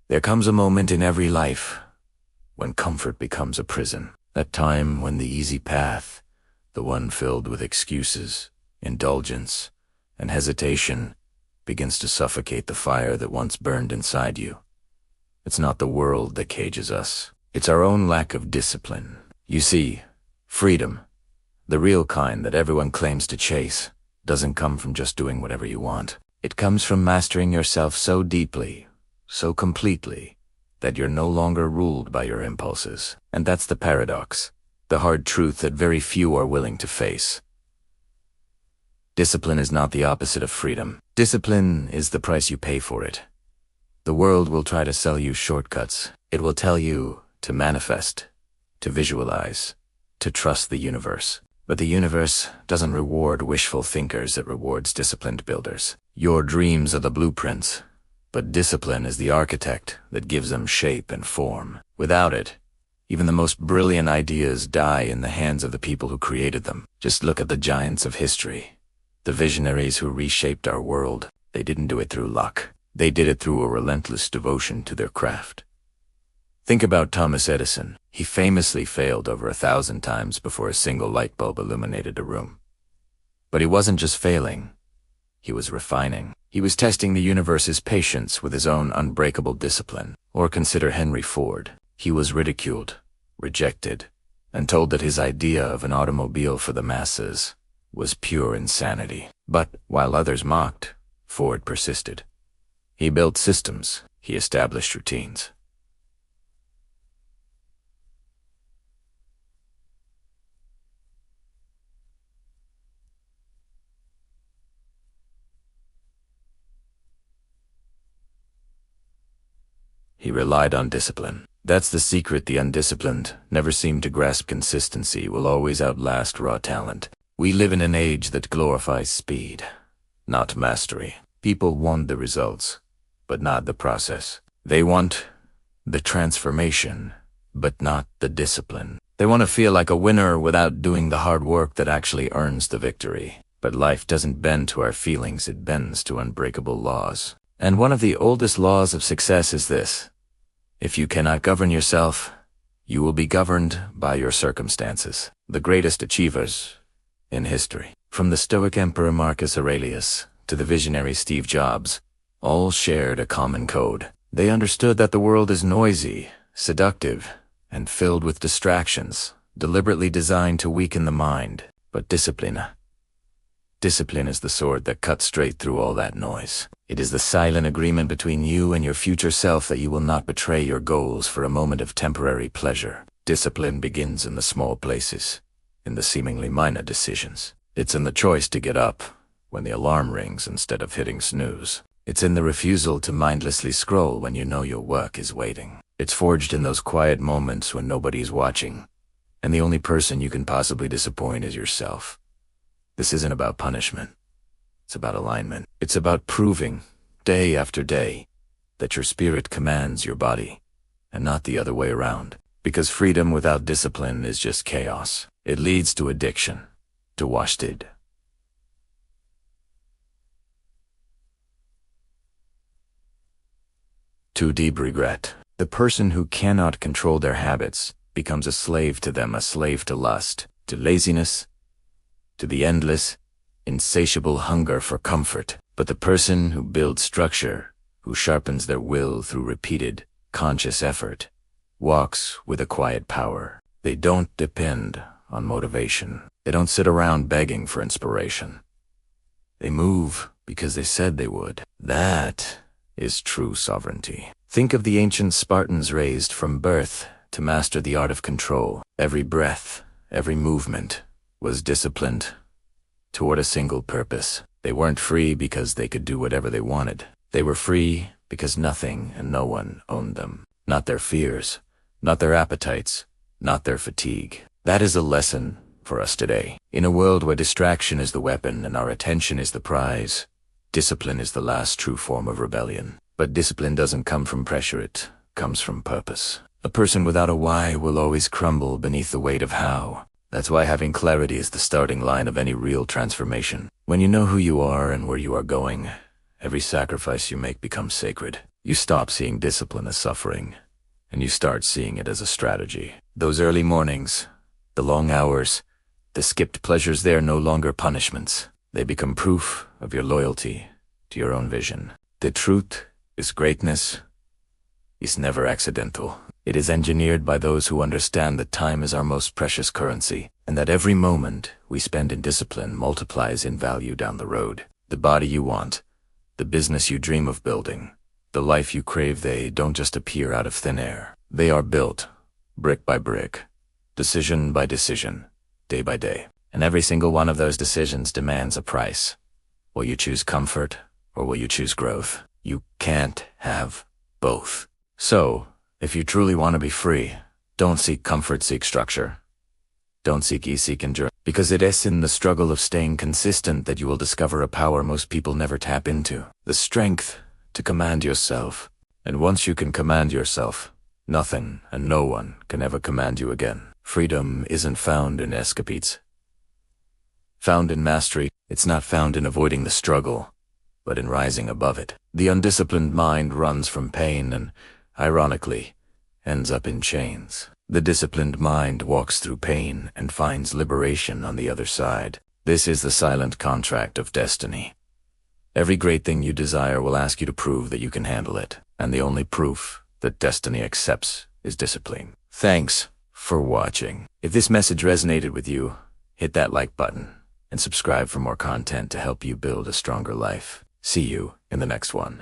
There comes a moment in every life when comfort becomes a prison. That time when the easy path, the one filled with excuses, indulgence, and hesitation, begins to suffocate the fire that once burned inside you. It's not the world that cages us. It's our own lack of discipline. You see, freedom, the real kind that everyone claims to chase, doesn't come from just doing whatever you want. It comes from mastering yourself so deeply, so completely, that you're no longer ruled by your impulses. And that's the paradox, the hard truth that very few are willing to face. Discipline is not the opposite of freedom. Discipline is the price you pay for it. The world will try to sell you shortcuts. It will tell you to manifest, to visualize, to trust the universe. But the universe doesn't reward wishful thinkers, it rewards disciplined builders. Your dreams are the blueprints, but discipline is the architect that gives them shape and form. Without it, even the most brilliant ideas die in the hands of the people who created them. Just look at the giants of history, the visionaries who reshaped our world. They didn't do it through luck. They did it through a relentless devotion to their craft. Think about Thomas Edison. He famously failed over 1,000 times before a single light bulb illuminated a room. But he wasn't just failing, he was refining. He was testing the universe's patience with his own unbreakable discipline. Or consider Henry Ford. He was ridiculed, rejected, and told that his idea of an automobile for the masses was pure insanity. But while others mocked, Ford persisted. He built systems, he established routines. He relied on discipline. That's the secret. The undisciplined never seem to grasp consistency, will always outlast raw talent. We live in an age that glorifies speed, not mastery. People want the results, but not the process. They want the transformation, but not the discipline. They want to feel like a winner without doing the hard work that actually earns the victory. But life doesn't bend to our feelings, it bends to unbreakable laws. And one of the oldest laws of success is this: if you cannot govern yourself, you will be governed by your circumstances. The greatest achievers in history, from the Stoic Emperor Marcus Aurelius to the visionary Steve Jobs, all shared a common code. They understood that the world is noisy, seductive, and filled with distractions, deliberately designed to weaken the mind. But discipline is the sword that cuts straight through all that noise. It is the silent agreement between you and your future self that you will not betray your goals for a moment of temporary pleasure. Discipline begins in the small places, in the seemingly minor decisions. It's in the choice to get up when the alarm rings instead of hitting snooze. It's in the refusal to mindlessly scroll when you know your work is waiting. It's forged in those quiet moments when nobody's watching, and the only person you can possibly disappoint is yourself. This isn't about punishment. It's about alignment. It's about proving, day after day, that your spirit commands your body, and not the other way around. Because freedom without discipline is just chaos. It leads to addiction, to wasted. To deep regret. The person who cannot control their habits becomes a slave to them, a slave to lust, to laziness, to the endless, insatiable hunger for comfort. But the person who builds structure, who sharpens their will through repeated, conscious effort, walks with a quiet power. They don't depend on motivation. They don't sit around begging for inspiration. They move because they said they would. That is true sovereignty. Think of the ancient Spartans raised from birth to master the art of control. Every breath, every movement was disciplined toward a single purpose. They weren't free because they could do whatever they wanted. They were free because nothing and no one owned them. Not their fears, not their appetites, not their fatigue. That is a lesson for us today. In a world where distraction is the weapon and our attention is the prize, discipline is the last true form of rebellion. But discipline doesn't come from pressure, it comes from purpose. A person without a why will always crumble beneath the weight of how. That's why having clarity is the starting line of any real transformation. When you know who you are and where you are going, every sacrifice you make becomes sacred. You stop seeing discipline as suffering, and you start seeing it as a strategy. Those early mornings, the long hours, the skipped pleasures, they are no longer punishments. They become proof of your loyalty to your own vision. The truth is greatness is never accidental. It is engineered by those who understand that time is our most precious currency, and that every moment we spend in discipline multiplies in value down the road. The body you want, the business you dream of building, the life you crave, they don't just appear out of thin air. They are built, brick by brick, decision by decision, day by day. And every single one of those decisions demands a price. Will you choose comfort, or will you choose growth? You can't have both. So, if you truly want to be free, don't seek comfort, seek structure. Don't seek ease, seek endurance. Because it is in the struggle of staying consistent that you will discover a power most people never tap into. The strength to command yourself. And once you can command yourself, nothing and no one can ever command you again. Freedom isn't found in escapades. Found in mastery, it's not found in avoiding the struggle, but in rising above it. The undisciplined mind runs from pain and, ironically, ends up in chains. The disciplined mind walks through pain and finds liberation on the other side. This is the silent contract of destiny. Every great thing you desire will ask you to prove that you can handle it, and the only proof that destiny accepts is discipline. Thanks for watching. If this message resonated with you, hit that like button and subscribe for more content to help you build a stronger life. See you in the next one.